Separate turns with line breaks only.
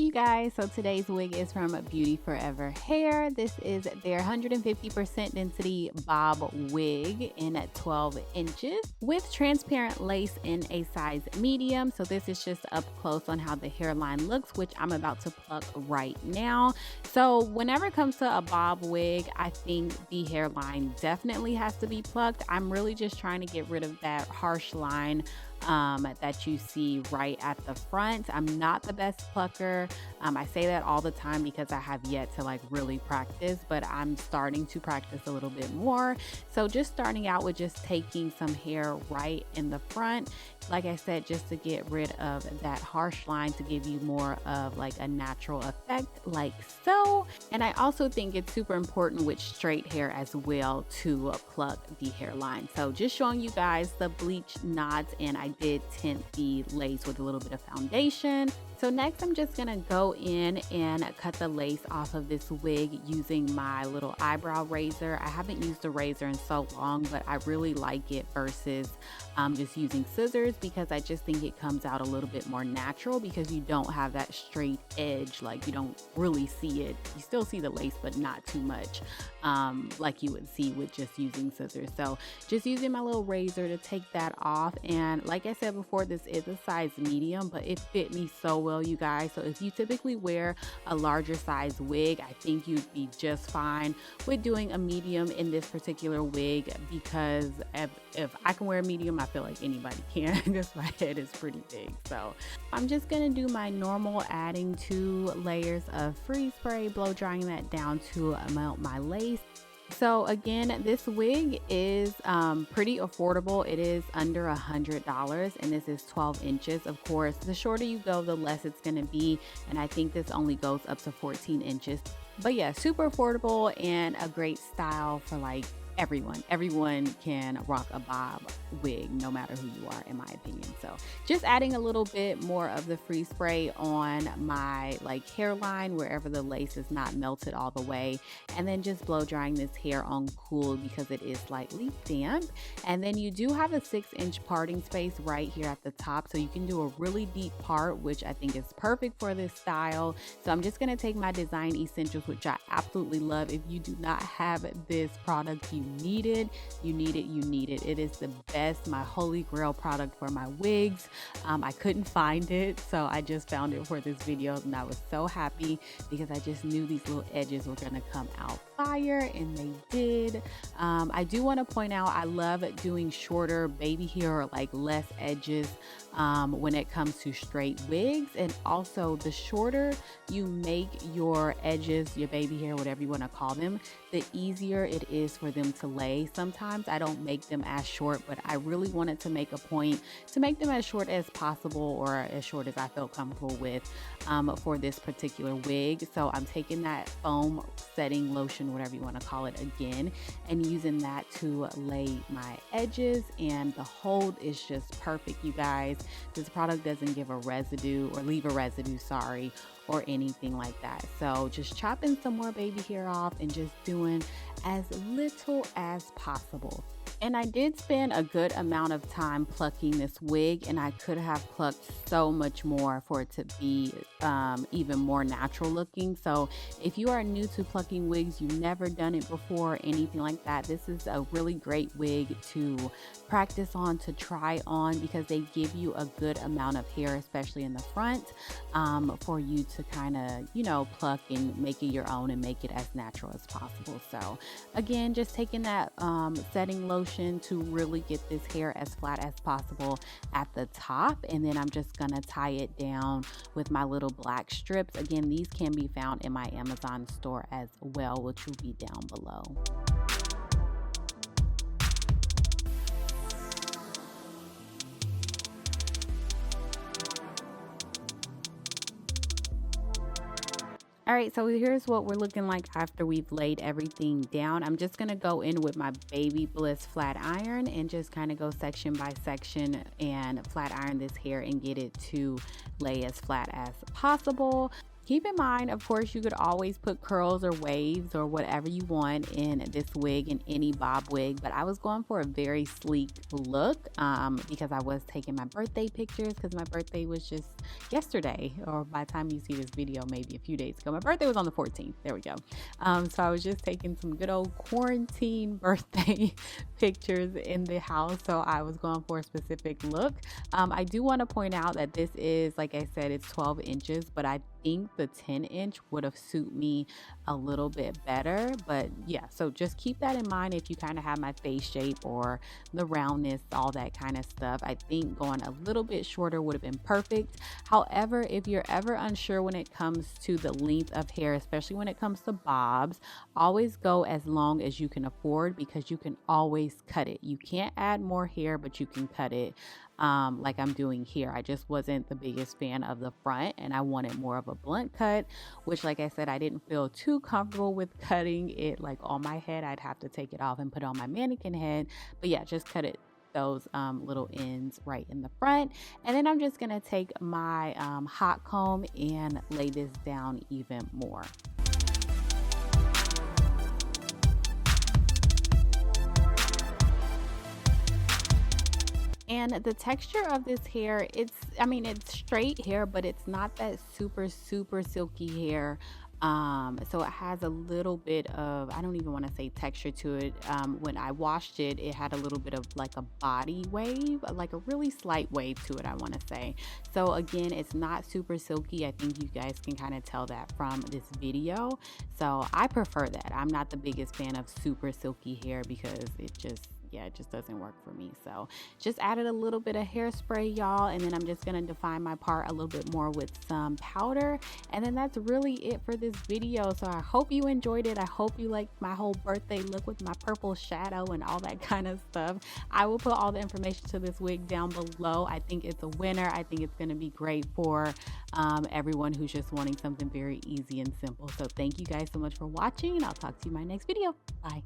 you guys, so today's wig is from Beauty Forever Hair. This is their 150% density bob wig in at 12 inches with transparent lace in a size medium. So this is just up close on how the hairline looks, which I'm about to pluck right now. So whenever it comes to a bob wig, I think the hairline definitely has to be plucked. I'm really just trying to get rid of that harsh line that you see right at the front. I'm not the best plucker. I say that all the time because I have yet to like really practice, but I'm starting to practice a little bit more. So just starting out with just taking some hair right in the front, like I said, just to get rid of that harsh line to give you more of like a natural effect like so. And I also think it's super important with straight hair as well to pluck the hairline. So just showing you guys the bleach knots, and I did tint the lace with a little bit of foundation. So next I'm just gonna go in and cut the lace off of this wig using my little eyebrow razor. I haven't used a razor in so long, but I really like it versus just using scissors because I just think it comes out a little bit more natural because you don't have that straight edge. Like you don't really see it. You still see the lace, but not too much like you would see with just using scissors. So just using my little razor to take that off. And like I said before, this is a size medium, but it fit me so well, you guys. So if you typically wear a larger size wig, I think you'd be just fine with doing a medium in this particular wig because if I can wear a medium, I feel like anybody can because my head is pretty big. So I'm just gonna do my normal adding 2 layers of freeze spray, blow drying that down to melt my lace. So again, this wig is pretty affordable. It is under $100 and this is 12 inches. Of course, the shorter you go, the less it's going to be. And I think this only goes up to 14 inches. But yeah, super affordable and a great style for like everyone can rock a bob wig no matter who you are, in my opinion. So just adding a little bit more of the freeze spray on my like hairline wherever the lace is not melted all the way, and then just blow drying this hair on cool because it is slightly damp. And then you do have a 6-inch parting space right here at the top, so you can do a really deep part, which I think is perfect for this style. So I'm just going to take my design essentials, which I absolutely love. If you do not have this product, you need it. It is the best, my holy grail product for my wigs. I couldn't find it, so I just found it for this video, and I was so happy because I just knew these little edges were gonna come out fire, and they did. I do want to point out I love doing shorter baby hair or like less edges when it comes to straight wigs. And also the shorter you make your edges, your baby hair, whatever you want to call them, the easier it is for them to lay. Sometimes I don't make them as short, but I really wanted to make a point to make them as short as possible, or as short as I felt comfortable with for this particular wig. So I'm taking that foam setting lotion, whatever you want to call it, again, and using that to lay my edges, and the hold is just perfect, you guys. This product doesn't give a residue or leave a residue, sorry, or anything like that. So just chopping some more baby hair off and just doing as little as possible. And I did spend a good amount of time plucking this wig, and I could have plucked so much more for it to be even more natural looking. So if you are new to plucking wigs, you've never done it before, anything like that, this is a really great wig to practice on, to try on, because they give you a good amount of hair, especially in the front, for you to kind of, you know, pluck and make it your own and make it as natural as possible. So again, just taking that setting lotion to really get this hair as flat as possible at the top, and then I'm just gonna tie it down with my little black strips. Again, these can be found in my Amazon store as well, which will be down below. All right, so here's what we're looking like after we've laid everything down. I'm just gonna go in with my Baby Bliss flat iron and just kind of go section by section and flat iron this hair and get it to lay as flat as possible. Keep in mind, of course, you could always put curls or waves or whatever you want in this wig, in any bob wig, but I was going for a very sleek look because I was taking my birthday pictures, because my birthday was just yesterday, or by the time you see this video, maybe a few days ago. My birthday was on the 14th. There we go. So I was just taking some good old quarantine birthday pictures in the house, so I was going for a specific look. I do want to point out that this is, like I said, it's 12 inches, but I think the 10-inch would have suited me a little bit better. But yeah, so just keep that in mind if you kind of have my face shape or the roundness, all that kind of stuff. I think going a little bit shorter would have been perfect. However, if you're ever unsure when it comes to the length of hair, especially when it comes to bobs, always go as long as you can afford, because you can always cut it. You can't add more hair, but you can cut it. Like I'm doing here. I just wasn't the biggest fan of the front, and I wanted more of a blunt cut, which, like I said, I didn't feel too comfortable with cutting it like on my head. I'd have to take it off and put it on my mannequin head. But yeah, just cut it those little ends right in the front. And then I'm just gonna take my hot comb and lay this down even more. And the texture of this hair, I mean, it's straight hair, but it's not that super silky hair. So it has a little bit of, I don't even want to say texture to it. When I washed it, it had a little bit of like a body wave, like a really slight wave to it, I want to say. So again, it's not super silky. I think you guys can kind of tell that from this video. So I prefer that. I'm not the biggest fan of super silky hair because it just doesn't work for me. So just added a little bit of hairspray, y'all, and then I'm just gonna define my part a little bit more with some powder, and then that's really it for this video. So I hope you enjoyed it. I hope you liked my whole birthday look with my purple shadow and all that kind of stuff. I will put all the information to this wig down below. I think it's a winner. I think it's gonna be great for everyone who's just wanting something very easy and simple. So thank you guys so much for watching, and I'll talk to you in my next video. Bye.